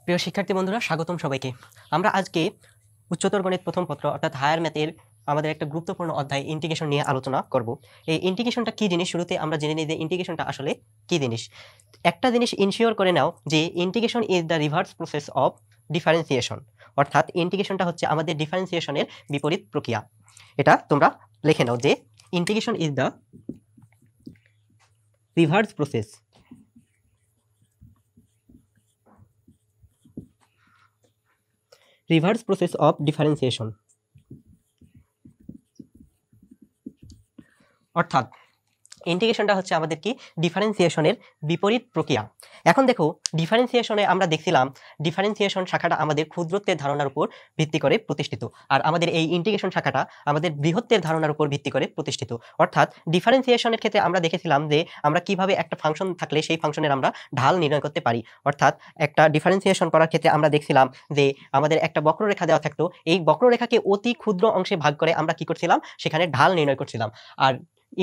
প্রিয় শিক্ষার্থী বন্ধুরা, স্বাগতম সবাইকে। আমরা আজকে উচ্চতর গণিত প্রথম পত্র অর্থাৎ হায়ার ম্যাথের আমাদের একটা গুরুত্বপূর্ণ অধ্যায় ইন্টিগ্রেশন নিয়ে আলোচনা করব। এই ইন্টিগ্রেশনটা কি জিনিস, শুরুতে আমরা জেনে নিই যে ইন্টিগ্রেশনটা আসলে কি জিনিস। একটা জিনিস ইনশিওর করে নাও যে integration is the reverse process of differentiation, অর্থাৎ ইন্টিগ্রেশনটা হচ্ছে আমাদের ডিফারেন্সিয়েশনের বিপরীত প্রক্রিয়া। এটা তোমরা লিখে নাও যে integration is the reverse process of differentiation, অর্থাৎ ইন্টিগ্রেশনটা হচ্ছে আমাদের কি ডিফারেন্সিয়েশনের বিপরীত প্রক্রিয়া। এখন দেখো, ডিফারেন্সিয়েশনে আমরা দেখছিলাম ডিফারেন্সিয়েশন শাখাটা আমাদের ক্ষুদ্রত্বের ধারণার উপর ভিত্তি করে প্রতিষ্ঠিত, আর আমাদের এই ইন্টিগ্রেশন শাখাটা আমাদের বৃহত্তের ধারণার উপর ভিত্তি করে প্রতিষ্ঠিত। অর্থাৎ ডিফারেন্সিয়েশনের ক্ষেত্রে আমরা দেখেছিলাম যে আমরা কিভাবে একটা ফাংশন থাকলে সেই ফাংশনের আমরা ঢাল নির্ণয় করতে পারি। অর্থাৎ একটা ডিফারেন্সিয়েশন করার ক্ষেত্রে আমরা দেখছিলাম যে আমাদের একটা বক্ররেখা দেওয়া থাকতো, এই বক্ররেখাকে অতি ক্ষুদ্র অংশে ভাগ করে আমরা কি করছিলাম, সেখানে ঢাল নির্ণয় করছিলাম। আর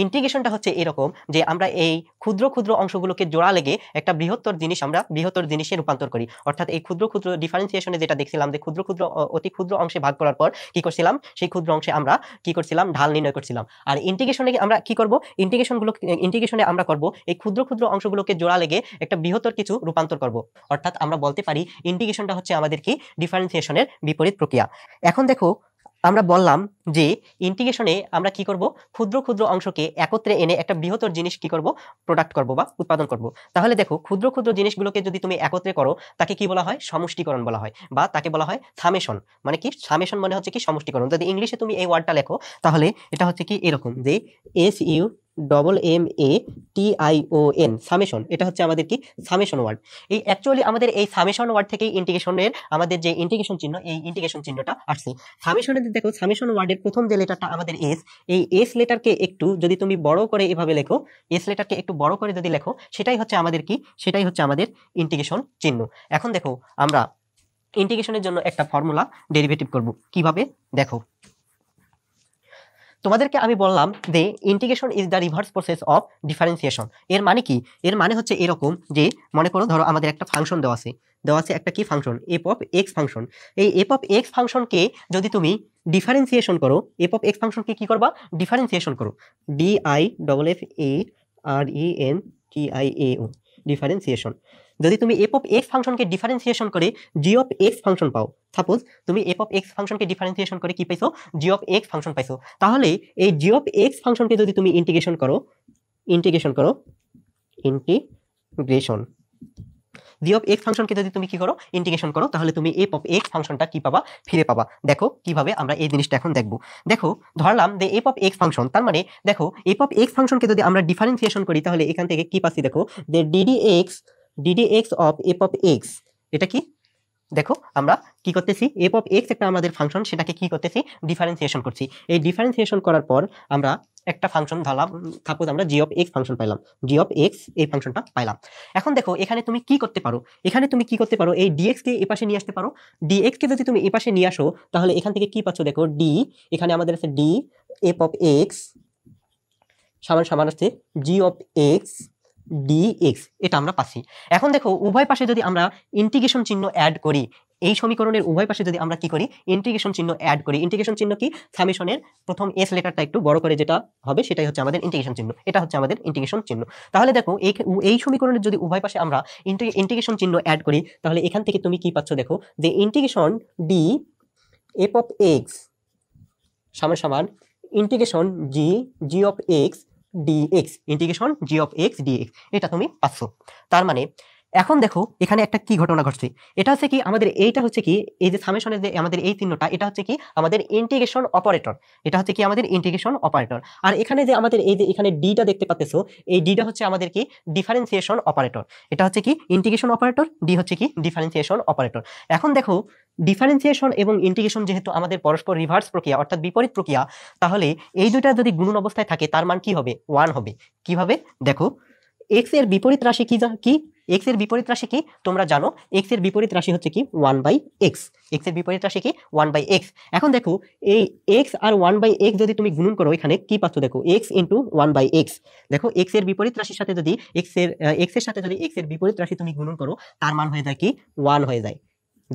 ইন্টিগ্রেশনটা হচ্ছে এরকম যে আমরা এই ক্ষুদ্র ক্ষুদ্র অংশগুলোকে জোড়া লেগে একটা বৃহত্তর জিনিস আমরা বৃহত্তর জিনিসে রূপান্তর করি। অর্থাৎ এই ক্ষুদ্র ক্ষুদ্র ডিফারেন্সিয়েশনে যেটা দেখছিলাম যে ক্ষুদ্র ক্ষুদ্র অতি ক্ষুদ্র অংশে ভাগ করার পর কি করছিলাম, সেই ক্ষুদ্র অংশে আমরা কি করছিলাম, ঢাল নির্ণয় করছিলাম। আর ইন্টিগ্রেশনে আমরা কি করব, ইন্টিগ্রেশনে আমরা করব এই ক্ষুদ্র ক্ষুদ্র অংশগুলোকে জোড়া লেগে একটা বৃহত্তর কিছু রূপান্তর করব। অর্থাৎ আমরা বলতে পারি ইন্টিগ্রেশনটা হচ্ছে আমাদের কি ডিফারেন্সিয়েশনের বিপরীত প্রক্রিয়া। এখন দেখো, আমরা বললাম যে ইন্টিগ্রেশনে আমরা কি করব, ক্ষুদ্র ক্ষুদ্র অংশকে একত্রে এনে একটা বৃহত্তর জিনিস কি করব, প্রোডাক্ট করব বা উৎপাদন করব। তাহলে দেখো, ক্ষুদ্র ক্ষুদ্র জিনিসগুলোকে যদি তুমি একত্রে করো তাকে কি বলা হয়, সমষ্টিকরণ বলা হয়, বা তাকে বলা হয় সামেশন। মানে কি, সামেশন মানে হচ্ছে কি সমষ্টিকরণ। যদি ইংলিশে তুমি এই ওয়ার্ডটা লেখো তাহলে এটা হচ্ছে কি এরকম যে SUMMATION, সামেশন। এটা হচ্ছে আমাদের কি সামেশন ওয়ার্ড। এই অ্যাকচুয়ালি আমাদের এই সামেশন ওয়ার্ড থেকেই ইন্টিগ্রেশনের আমাদের যে ইন্টিগ্রেশন চিহ্ন, এই ইন্টিগ্রেশন চিহ্নটা আসছে। সামেশনে দেখো, সামেশন ওয়ার্ডের প্রথম যে লেটারটা আমাদের এস, এই এস লেটারকে একটু যদি তুমি বড় করে এভাবে লেখো, এস লেটারকে একটু বড় করে যদি লেখো, সেটাই হচ্ছে আমাদের কি, সেটাই হচ্ছে আমাদের ইন্টিগ্রেশন চিহ্ন। এখন দেখো, আমরা ইন্টিগ্রেশনের জন্য একটা ফর্মুলা ডেরিভেটিভ করব। কিভাবে দেখো, তোমাদেরকে আমি বললাম যে integration is the reverse process of differentiation. এর মানে কি, এর মানে হচ্ছে এরকম যে মনে করো, ধরো আমাদের একটা ফাংশন দেওয়া আছে একটা কি function, F of x function. এই এফ অফ এক্স ফাংশনকে যদি তুমি ডিফারেন্সিয়েশন করো, এফ অফ এক্স ফাংশনকে কি করবা, ডিফারেন্সিয়েশন করো, DIFFARENTIAO, ডিফারেন্সিয়েশন। যদি তুমি এফ অফ এক্স ফাংশনকে ডিফারেন্সিয়েশন করে জি অফ এক্স ফাংশন পাও, সাপোজ তুমি এফ অফ এক্স ফাংশনকে ডিফারেন্সিয়েশন করে কি পাইছো, জি অফ এক্স ফাংশন পাইছো। তাহলে এই জি অফ এক্স ফাংশনকে যদি তুমি ইন্টিগ্রেশন করো জি অফ এক্স ফাংশনকে যদি তুমি কি করো, ইন্টিগ্রেশন করো, তাহলে তুমি এফ অফ এক্স ফাংশনটা কি পাবা, ফিরে পাবা। দেখো কিভাবে আমরা এই জিনিসটা এখন দেখবো। দেখো, ধরলাম যে এফ অফ এক্স ফাংশন, তার মানে দেখো এফ অফ এক্স ফাংশনকে যদি আমরা ডিফারেন্সিয়েশন করি, তাহলে এখান থেকে কি পাচ্ছি, দেখো যে ddx of F of X, এটা কি, দেখো আমরা কি করতেছি, এফ অফ এক্স একটা আমাদের ফাংশন, সেটাকে কি করতেছি, ডিফারেন্সিয়েশন করছি। এই ডিফারেন্সিয়েশন করার পর আমরা একটা ফাংশন ধরলাম, সাপোজ আমরা জি অফ এক্স ফাংশন পাইলাম, জি অফ এক্স এই ফাংশনটা পাইলাম। এখন দেখো, এখানে তুমি কি করতে পারো, এই ডিএক্স কে এপাশে নিয়ে আসতে পারো। ডিএক্স কে যদি তুমি এপাশে নিয়ে আসো, তাহলে এখান থেকে কি পাচ্ছ, দেখো ডি, এখানে আমাদের আছে ডি এফ অফ এক্স সমান হচ্ছে জি অফ এক্স ডিএক্স, এটা আমরা পাচ্ছি। এখন দেখো, উভয় পাশে যদি আমরা ইন্টিগ্রেশন চিহ্ন অ্যাড করি, এই সমীকরণের উভয় পাশে যদি আমরা কি করি, ইন্টিগ্রেশন চিহ্ন অ্যাড করি। ইন্টিগ্রেশন চিহ্ন কি, সামেশনের প্রথম এস লেটারটা একটু বড় করে যেটা হবে, সেটাই হচ্ছে আমাদের ইন্টিগ্রেশন চিহ্ন। এটা হচ্ছে আমাদের ইন্টিগ্রেশন চিহ্ন। তাহলে দেখো, এই সমীকরণের যদি উভয় পাশে আমরা ইন্টিগ্রেশন চিহ্ন অ্যাড করি, তাহলে এখান থেকে তুমি কি পাচ্ছ, দেখো যে integration D F of X সমান integration G of x DX, integration G of x dx, এটা তুমি পাচ্ছ। তার মানে এখন দেখো, এখানে একটা কি ঘটনা ঘটছে, এটা হচ্ছে কি, আমাদের এইটা হচ্ছে কি, এই যে সামেশনের যে আমাদের এই চিহ্নটা, এটা হচ্ছে কি আমাদের ইন্টিগ্রেশন অপারেটর, এটা হচ্ছে কি আমাদের ইন্টিগ্রেশন অপারেটর। আর এখানে যে আমাদের এই যে এখানে ডিটা দেখতে পাচ্ছ, এই ডিটা হচ্ছে আমাদের কি ডিফারেন্সিয়েশন অপারেটর। এটা হচ্ছে কি ইন্টিগ্রেশন অপারেটর, ডি হচ্ছে কি ডিফারেন্সিয়েশন অপারেটর। এখন দেখো, ডিফারেন্সিয়েশন এবং ইন্টিগ্রেশন যেহেতু আমাদের পরস্পর রিভার্স প্রক্রিয়া অর্থাৎ বিপরীত প্রক্রিয়া, তাহলে এই দুইটা যদি গুণন অবস্থায় থাকে, তার মান কি হবে, 1 হবে। কিভাবে দেখো, এক্স এর বিপরীত রাশি কি এক্স এর বিপরীত রাশি কি তোমরা জানো, এক্স এর বিপরীত রাশি হচ্ছে কি 1/x, এক্স এর বিপরীত রাশি কি 1/x। এখন দেখো, এই এক্স আর 1/x যদি তুমি গুণন করো, এখানে কি পাচ্ছ, দেখো x ইন্টু 1/x। দেখো, এক্স এর বিপরীত রাশির সাথে যদি এক্স এর সাথে যদি এক্স এর বিপরীত রাশি তুমি গুণন করো, তার মান হয়ে যায় কি 1 হয়ে যায়।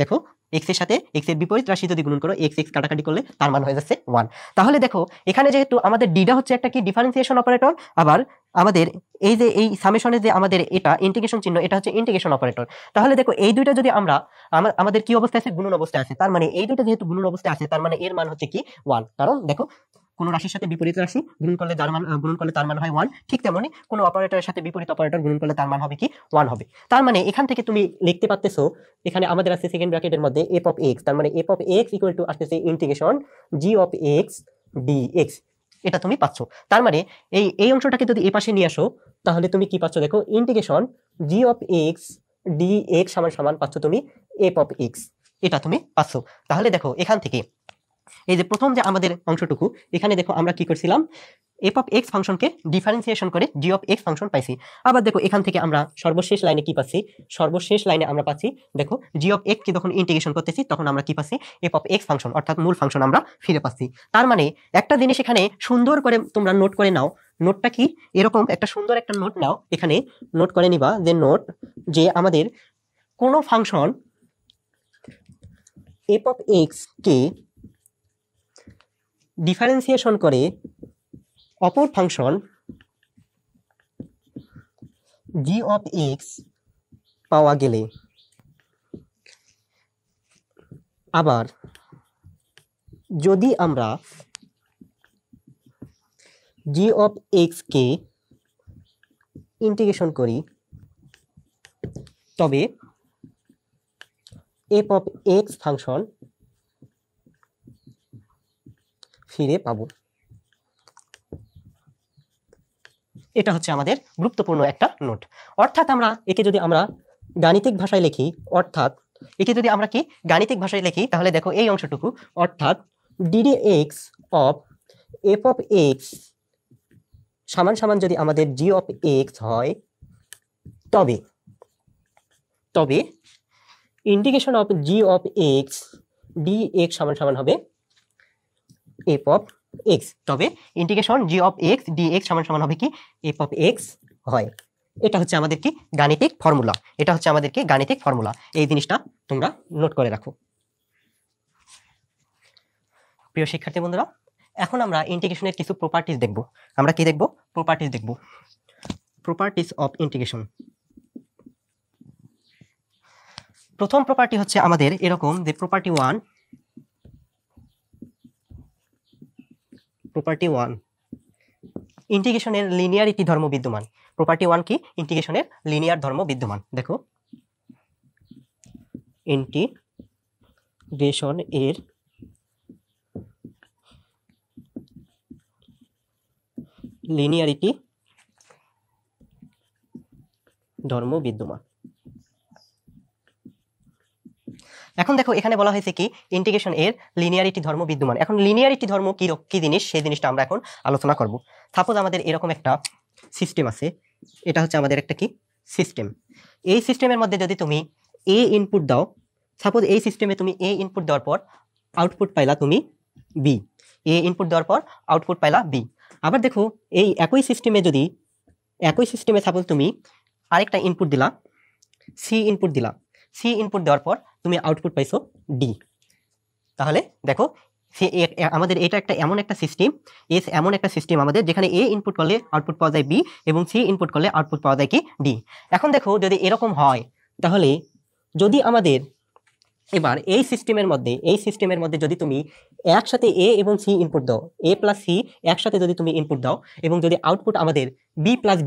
দেখো এক্স এর সাথে এক্স এর বিপরীত রাশি যদি গুণন করো এক্স এক্স কাটাকাটি করলে তার মান হয়ে যাচ্ছে 1। তাহলে দেখো এখানে যেহেতু আমাদের ডিটা হচ্ছে একটা কি ডিফারেন্সিয়েশন অপারেটর, আবার আমাদের এই যে এই সামেশনের যে আমাদের এটা ইন্টিগ্রেশন চিহ্ন এটা হচ্ছে ইন্টিগ্রেশন অপারেটর। তাহলে দেখো এই দুইটা যদি আমরা আমাদের কি অবস্থায় আছে, গুণন অবস্থায় আছে, তার মানে এই দুইটা যেহেতু গুণন অবস্থায় আছে তার মানে এর মান হচ্ছে কি 1। কারণ দেখো কোন রাশির সাথে বিপরীত রাশি গুণন করলে তার মান হয় 1, ঠিক তেমনি কোন অপারেটরের সাথে বিপরীত অপারেটর গুণন করলে তার মান হবে কি 1 হবে। তার মানে এখান থেকে তুমি লিখতে পারতেছো, এখানে আমাদের আছে সেকেন্ড ব্র্যাকেটের মধ্যে f অফ x, তার মানে f of x equal to আসতেছে integration g of x dx, এটা তুমি পাচ্ছ। তার মানে এই অংশটাকে যদি এই পাশে নিয়ে আসো তাহলে তুমি কি পাচ্ছ, দেখো integration g of x dx সমান সমান পাচ্ছ তুমি f অফ x, এটা তুমি পাচ্ছ। তাহলে দেখো এখান থেকে এই যে প্রথম যে আমাদের অংশটুকু এখানে দেখো আমরা কি করছিলাম, f অফ x ফাংশনকে ডিফারেন্সিয়েশন করে g অফ x ফাংশন পাইছি। আবার দেখো এখান থেকে আমরা সর্বশেষ লাইনে কি পাচ্ছি, সর্বশেষ লাইনে আমরা পাচ্ছি দেখো g অফ x কে যখন ইন্টিগ্রেশন করতেছি তখন আমরা কি পাচ্ছি, f অফ x ফাংশন অর্থাৎ মূল ফাংশন আমরা ফিরে পাচ্ছি। তার মানে একটা জিনিস এখানে সুন্দর করে তোমরা নোট করে নাও, নোটটা কি এরকম একটা সুন্দর একটা নোট নাও, এখানে নোট করে নিবা যে আমাদের কোন function f of x K differentiation করে অপর ফাংশন g অফ x পাওয়া গেলে, আবার যদি আমরা g of x K integration করি তবে f অফ x ফাংশন ফিরে পাবো। এটা হচ্ছে আমাদের গুরুত্বপূর্ণ একটা নোট। অর্থাৎ একে যদি আমরা গাণিতিক ভাষায় লিখি, তাহলে দেখো এই অংশটুকু অর্থাৎ ddx of f of x সমান সমান যদি আমাদের g অফ x হয় তবে integration of g of x dx সমান সমান হবে f অফ x, তবে integration g of x dx সমান সমান হবে কি f অফ x হয়। এটা হচ্ছে আমাদের কি গাণিতিক ফর্মুলা, এই জিনিসটা তোমরা নোট করে রাখো। প্রিয় শিক্ষার্থী বন্ধুরা, এখন আমরা ইন্টিগ্রেশনের কিছু প্রপার্টিজ দেখব। আমরা কি দেখব? প্রপার্টিজ দেখব, প্রপার্টিজ অফ ইন্টিগ্রেশন। প্রথম প্রপার্টি হচ্ছে আমাদের এরকম যে প্রপার্টি 1 ইন্টিগ্রেশনের লিনিয়ারিটি ধর্ম বিদ্যমান। প্রপার্টি 1 কি? ইন্টিগ্রেশনের লিনিয়ার ধর্ম বিদ্যমান। দেখো ইন্টিগ্রেশন এর লিনিয়ারিটি ধর্ম বিদ্যমান। এখন দেখো এখানে বলা হয়েছে কি ইন্টিগ্রেশন এর লিনিয়ারিটি ধর্ম বিদ্যমান। এখন লিনিয়ারিটি ধর্ম কি জিনিস সেই জিনিসটা আমরা এখন আলোচনা করব। সাপোজ আমাদের এরকম একটা সিস্টেম আছে, এটা হচ্ছে আমাদের একটা কি সিস্টেম। এই সিস্টেমের মধ্যে যদি তুমি এ ইনপুট দাও, সাপোজ এই সিস্টেমে তুমি এ ইনপুট দেওয়ার পর আউটপুট পাইলা তুমি বি, এ ইনপুট দেওয়ার পর আউটপুট পাইলা বি। আবার দেখো এই একই সিস্টেমে সাপোজ তুমি আরেকটা ইনপুট দিলা, সি ইনপুট দেওয়ার পর তুমি আউটপুট পাইছো ডি। তাহলে দেখো আমাদের এটা এমন একটা সিস্টেম আমাদের যেখানে এ ইনপুট করলে আউটপুট পাওয়া যায় বি এবং সি ইনপুট করলে আউটপুট পাওয়া যায় কি ডি। এখন দেখো যদি এরকম হয় তাহলে যদি আমাদের এবার এই সিস্টেমের মধ্যে যদি তুমি একসাথে এ এবং সি ইনপুট দাও, এ প্লাস সি একসাথে যদি তুমি ইনপুট দাও এবং যদি আউটপুট আমাদের বি প্লাস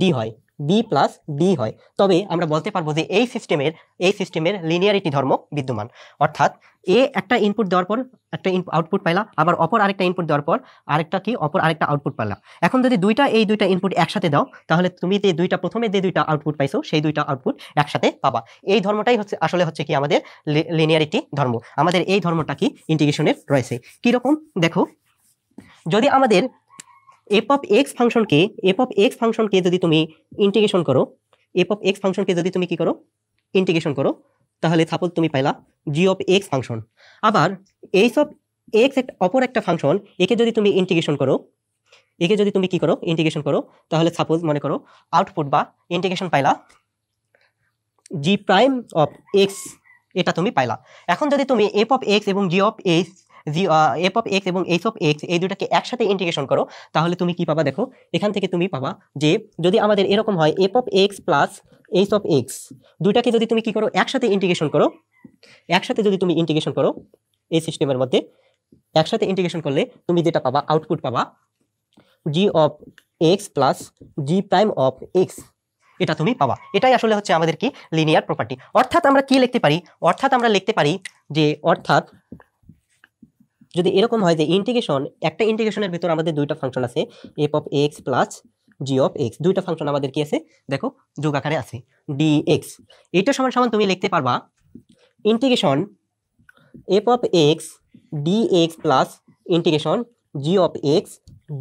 ডি হয় তবে আমরা বলতে পারবো যে এই সিস্টেমের লিনিয়ারিটি ধর্ম বিদ্যমান। অর্থাৎ এ একটা ইনপুট দেওয়ার পর একটা আউটপুট পাইলা, আবার অপর আরেকটা ইনপুট দেওয়ার পর আরেকটা আউটপুট পাইলা। এখন যদি এই দুইটা ইনপুট একসাথে দাও তাহলে তুমি প্রথমে যে দুইটা আউটপুট পাইছো সেই দুইটা আউটপুট একসাথে পাবা। এই ধর্মটাই হচ্ছে কি আমাদের লিনিয়ারিটি ধর্ম। আমাদের এই ধর্মটা কি ইন্টিগ্রেশনের রয়েছে। কিরকম দেখো, যদি আমাদের f অফ x ফাংশনকে যদি তুমি ইন্টিগ্রেশন করো, ইন্টিগ্রেশন করো তাহলে সাপোজ তুমি পাইলা g অফ x ফাংশন। আবার h অফ x অপর একটা ফাংশন, একে যদি তুমি ইন্টিগ্রেশন করো তাহলে সাপোজ মনে করো আউটপুট বা ইন্টিগ্রেশন পাইলা g প্রাইম অফ x এটা তুমি পাইলা। এখন যদি তুমি এফ অফ এক্স এবং G of X F of X এবং এইচ অফ এক্স এই দুটাকে একসাথে ইন্টিগ্রেশন করো, তাহলে তুমি কি পাবা দেখো, এখান থেকে তুমি পাবা যে যদি আমাদের এরকম হয় F of X plus H of x, দুইটাকে যদি তুমি কি করো একসাথে ইন্টিগ্রেশন করো, একসাথে যদি তুমি ইন্টিগ্রেশন করো এই সিস্টেমের মধ্যে, একসাথে ইন্টিগ্রেশন করলে তুমি যেটা পাবা আউটপুট পাবা G of X plus G prime of X, এটা তুমি পাবা। এটাই আসলে হচ্ছে আমাদের কি লিনিয়ার প্রপার্টি। অর্থাৎ আমরা কি লিখতে পারি, অর্থাৎ আমরা লিখতে পারি যে অর্থাৎ যদি এরকম হয় যে ইন্টিগ্রেশন, একটা ইন্টিগ্রেশনের ভিতর আমাদের দুইটা ফাংশন আছে F of X plus G of x, দুইটা ফাংশন আমাদের কি আছে দেখো যোগ আকারে আছে ডিএক্স, এটা সমান সমান তুমি লিখতে পারবা integration F of x dx plus integration G of x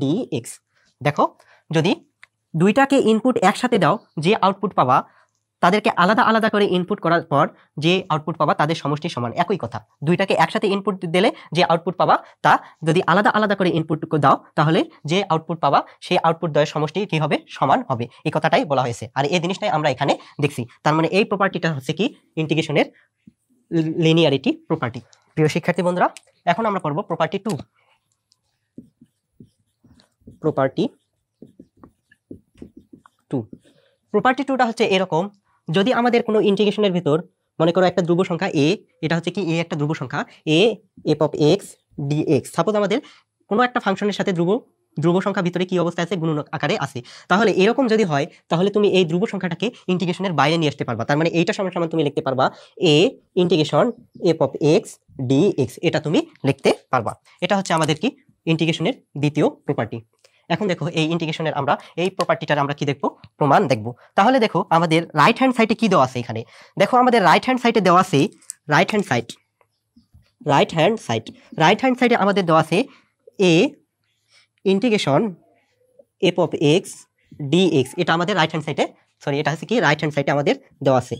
dx. দেখো যদি দুইটাকে ইনপুট একসাথে দাও, যে আউটপুট পাবা তাদেরকে আলাদা আলাদা করে ইনপুট করার পর যে আউটপুট পাবা তাদের সমষ্টি সমান, একই কথা। দুইটাকে একসাথে ইনপুট দিলে যে আউটপুট পাবা তা যদি আলাদা আলাদা করে ইনপুট দাও তাহলে যে আউটপুট পাবা সেই আউটপুট দ্বয়ের সমষ্টি কি হবে, সমান হবে। এই কথাটাই বলা হয়েছে, আর এই জিনিসটাই আমরা এখানে দেখছি। তার মানে এই প্রপার্টিটা হচ্ছে কি ইন্টিগ্রেশনের লিনিয়ারিটি প্রপার্টি। প্রিয় শিক্ষার্থী বন্ধুরা, এখন আমরা করব প্রপার্টি 2। প্রপার্টি 2, প্রপার্টি 2টা হচ্ছে এরকম, যদি আমাদের কোনো ইন্টিগ্রেশনের ভিতর মনে করো একটা ধ্রুব সংখ্যা এ, এটা হচ্ছে কি এ একটা ধ্রুব সংখ্যা a f of x dx, suppose আমাদের কোনো একটা ফাংশনের সাথে ধ্রুব সংখ্যা ভিতরে কি অবস্থা আছে, গুণন আকারে আছে, তাহলে এরকম যদি হয় তাহলে তুমি এই ধ্রুব সংখ্যাটাকে ইন্টিগ্রেশনের বাইরে নিয়ে আসতে পারবা। তার মানে এইটা সমান সমান তুমি লিখতে পারবা A integration F of x dx, এটা তুমি লিখতে পারবা। এটা হচ্ছে আমাদের কি ইন্টিগ্রেশনের দ্বিতীয় প্রপার্টি। এখন দেখো এই ইন্টিগ্রেশনের আমরা এই প্রপার্টিটার আমরা কি দেখবো, প্রমাণ দেখবো। তাহলে দেখো আমাদের রাইট হ্যান্ড সাইডে কি দেওয়া আছে, এখানে দেখো আমাদের রাইট হ্যান্ড সাইডে দেওয়া আছে রাইট হ্যান্ড সাইডে আমাদের দেওয়া আছে A integration F of x dx, এটা আমাদের রাইট হ্যান্ড সাইডে, সরি এটা হচ্ছে কি রাইট হ্যান্ড সাইডে আমাদের দেওয়া আছে,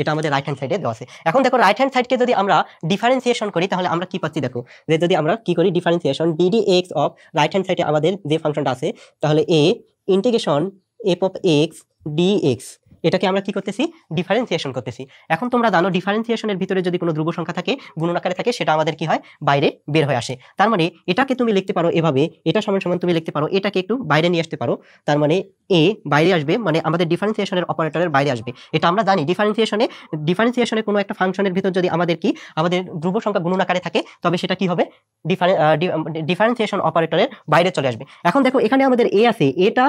এটা আমাদের রাইট হ্যান্ড সাইডে দেওয়া আছে। এখন দেখো রাইট হ্যান্ড সাইডকে যদি আমরা ডিফারেন্সিয়েশন করি তাহলে আমরা কি পাচ্ছি দেখো, যে যদি আমরা কি করি differentiation DDX of right hand সাইডে আমাদের যে ফাংশনটা আছে, তাহলে A integration F of x DX, এটাকে আমরা কি করতেছি ডিফারেন্সিয়েশন করতেছি। এখন তোমরা জানো ডিফারেন্সিয়েশনের ভিতরে যদি কোনো ধ্রুব সংখ্যা থাকে, গুণন আকারে থাকে, সেটা আমাদের কি হয় বাইরে বের হয়ে আসে। তার মানে এটাকে তুমি লিখতে পারো এভাবে, এটা সমান সমান তুমি লিখতে পারো এটাকে একটু বাইরে নিয়ে আসতে পারো, তার মানে এ বাইরে আসবে, মানে আমাদের ডিফারেন্সিয়েশনের অপারেটরের বাইরে আসবে। এটা আমরা জানি ডিফারেন্সিয়েশনে কোনো একটা ফাংশনের ভিতর যদি আমাদের ধ্রুব সংখ্যা গুণন আকারে থাকে তবে সেটা কি হবে ডিফারেন্সিয়েশন অপারেটরের বাইরে চলে আসবে। এখন দেখো এখানে আমাদের এ আছে, এটা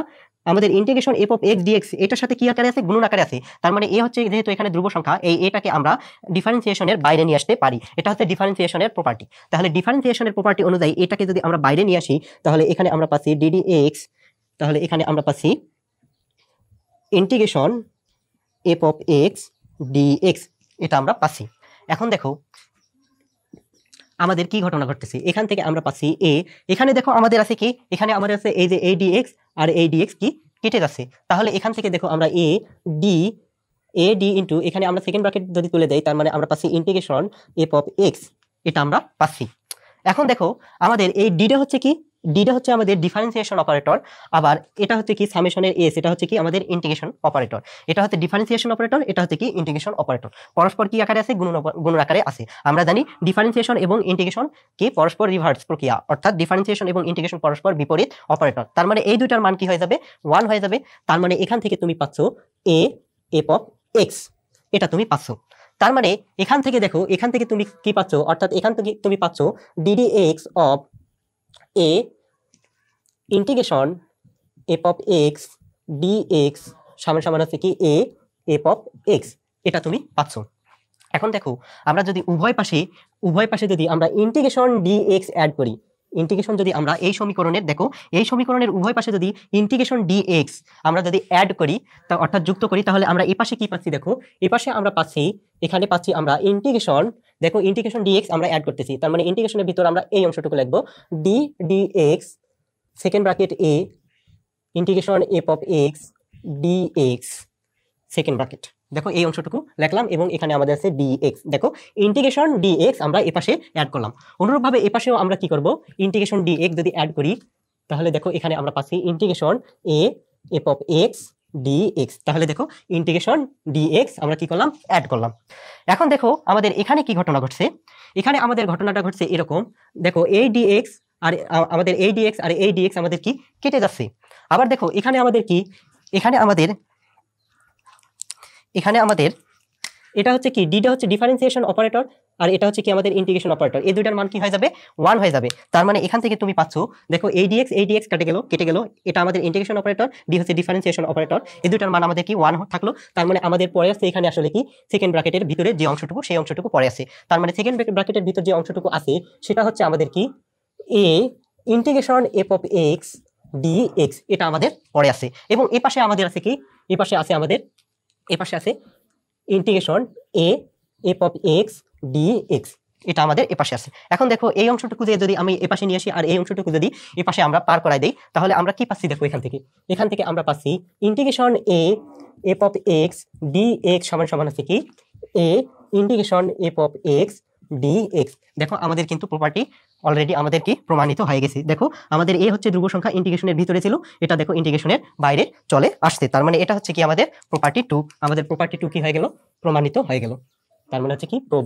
আমাদের integration F of x dx এটার সাথে কি আকারে আছে, গুণন আকারে আছে। তার মানে এ হচ্ছে যেহেতু এখানে ধ্রুব সংখ্যা, এই এটাকে আমরা ডিফারেন্সিয়েশনের বাইরে নিয়ে আসতে পারি, এটা হচ্ছে ডিফারেন্সিয়েশনের প্রপার্টি। তাহলে ডিফারেন্সিয়েশনের প্রপার্টি অনুযায়ী এটাকে যদি আমরা বাইরে নিয়ে আসি তাহলে এখানে আমরা পাচ্ছি ডিডিএক্স, তাহলে এখানে আমরা পাচ্ছি integration F of x dx, এটা আমরা পাচ্ছি। এখন দেখো আমাদের কি ঘটনা ঘটতেছে, এখান থেকে আমরা পাচ্ছি এ, এখানে দেখো আমাদের আছে কি, এখানে আমাদের আছে এই যে এ ডিএক্স আর এই ডিএক্স কি কেটে যাচ্ছে, তাহলে এখান থেকে দেখো আমরা এ ডি ইন্টু এখানে আমরা সেকেন্ড ব্র্যাকেট যদি তুলে দেই তার মানে আমরা পাচ্ছি ইন্টিগ্রেশন এফ অফ এক্স, এটা আমরা পাচ্ছি। এখন দেখো আমাদের এই ডিটা হচ্ছে কি, ডিটা হচ্ছে আমাদের ডিফারেন্সিয়েশন অপারেটর, আবার এটা হচ্ছে কি সামেশনের এস, এটা হচ্ছে কি আমাদের ইন্টিগ্রেশন অপারেটর। এটা হচ্ছে ডিফারেন্সিয়েশন অপারেটর, এটা হচ্ছে কি ইন্টিগ্রেশন অপারেটর। পরস্পর কি আকারে আছে, গুণন আকারে আছে। আমরা জানি ডিফারেন্সিয়েশন এবং ইন্টিগ্রেশন কি পরস্পর রিভার্স প্রক্রিয়া, অর্থাৎ ডিফারেন্সিয়েশন এবং ইন্টিগ্রেশন পরস্পর বিপরীত অপারেটর। তার মানে এই দুইটার মান কি হয়ে যাবে, 1 হয়ে যাবে। তার মানে এখান থেকে তুমি পাচ্ছ এ এফ অফ এক্স, এটা তুমি পাচ্ছ। তার মানে এখান থেকে দেখো, এখান থেকে তুমি কি পাচ্ছ, অর্থাৎ এখান থেকে তুমি পাচ্ছ ddx of a integration F of x dx সমান সমান হচ্ছে কি এ এফ অফ এক্স, এটা তুমি পাচ্ছ। এখন দেখো আমরা যদি উভয় পাশে যদি আমরা ইন্টিগ্রেশন ডিএক্স অ্যাড করি, ইন্টিগ্রেশন যদি আমরা এই সমীকরণের দেখো এই সমীকরণের উভয় পাশে যদি ইন্টিগ্রেশন ডিএক্স আমরা যদি অ্যাড করি, তা অর্থাৎ যুক্ত করি, তাহলে আমরা এই পাশে কি পাচ্ছি দেখো, এই পাশে আমরা পাচ্ছি, এখানে পাচ্ছি আমরা ইন্টিগ্রেশন, দেখো ইন্টিগ্রেশন ডিএক্স আমরা অ্যাড করতেছি, তার মানে ইন্টিগ্রেশনের ভিতর আমরা এই অংশটুকু লিখবো dx second bracket a integration F of x dx second bracket, দেখো এই অংশটুকু লিখলাম এবং এখানে আমাদের আছে ডিএক্স, দেখো ইন্টিগ্রেশন ডিএক্স আমরা এপাশে অ্যাড করলাম। অনুরূপভাবে এপাশেও আমরা কি করব, ইন্টিগ্রেশন ডিএক্স যদি অ্যাড করি তাহলে দেখো এখানে আমরা পাচ্ছি integration a f of x dx. তাহলে দেখো ইন্টিগ্রেশন ডিএক্স আমরা কি করলাম, অ্যাড করলাম। এখন দেখো আমাদের এখানে কি ঘটনা ঘটছে, এখানে আমাদের ঘটনাটা ঘটছে এরকম, দেখো এই ডিএক্স আর আমাদের এই ডিএক্স আর এই ডিএক্স আমাদের কি কেটে যাচ্ছে। আবার দেখো এখানে আমাদের কি, এখানে আমাদের এটা হচ্ছে কি, ডিটা হচ্ছে ডিফারেন্সিয়েশন অপারেটর আর এটা হচ্ছে কি আমাদের ইন্টিগ্রেশন অপারেটর, এই দুইটার মান কি হয়ে যাবে, 1 হয়ে যাবে। তার মানে এখান থেকে তুমি পাচ্ছ দেখো এই ডিএক্স কেটে গেল, এটা আমাদের ইন্টিগ্রেশন অপারেটর, ডি হচ্ছে ডিফারেন্সিয়েশন অপারেটর, এই দুইটার মান আমাদের কি 1 থাকলো। তার মানে আমাদের পরে আছে এখানে আসলে কি সেকেন্ড ব্র্যাকেটের ভিতরে যে অংশটুকু সেই অংশটুকু পরে আছে। তার মানে সেকেন্ড ব্র্যাকেটের ভিতর যে অংশটুকু আছে সেটা হচ্ছে আমাদের কি A integration F of x dx, এটা আমাদের পরে আছে। এবং এই পাশে আমাদের আছে কি, এই পাশে আছে integration F of x dx, এটা আমাদের এপাশে আছে। এখন দেখো এই অংশটুকু যদি আমি এপাশে নিয়ে আসি আর এই অংশটুকু যদি এপাশে আমরা পার করাই দেই, তাহলে আমরা কি পাচ্ছি দেখো, এখান থেকে আমরা পাচ্ছি integration F of x dx সমান সমান আছে কি A integration F of x dx. দেখো আমাদের কিন্তু প্রপার্টি অলরেডি আমাদের কি প্রমাণিত হয়ে গেছে। দেখো আমাদের এ হচ্ছে ধ্রুব সংখ্যা, ইন্টিগ্রেশনের ভিতরে ছিল, এটা দেখো ইন্টিগ্রেশনের বাইরে চলে আসছে। তার মানে এটা হচ্ছে কি আমাদের প্রপার্টি 2, আমাদের প্রপার্টি 2 কি হয়ে গেল, প্রমাণিত হয়ে গেল। তার মানে হচ্ছে কি প্রুভ।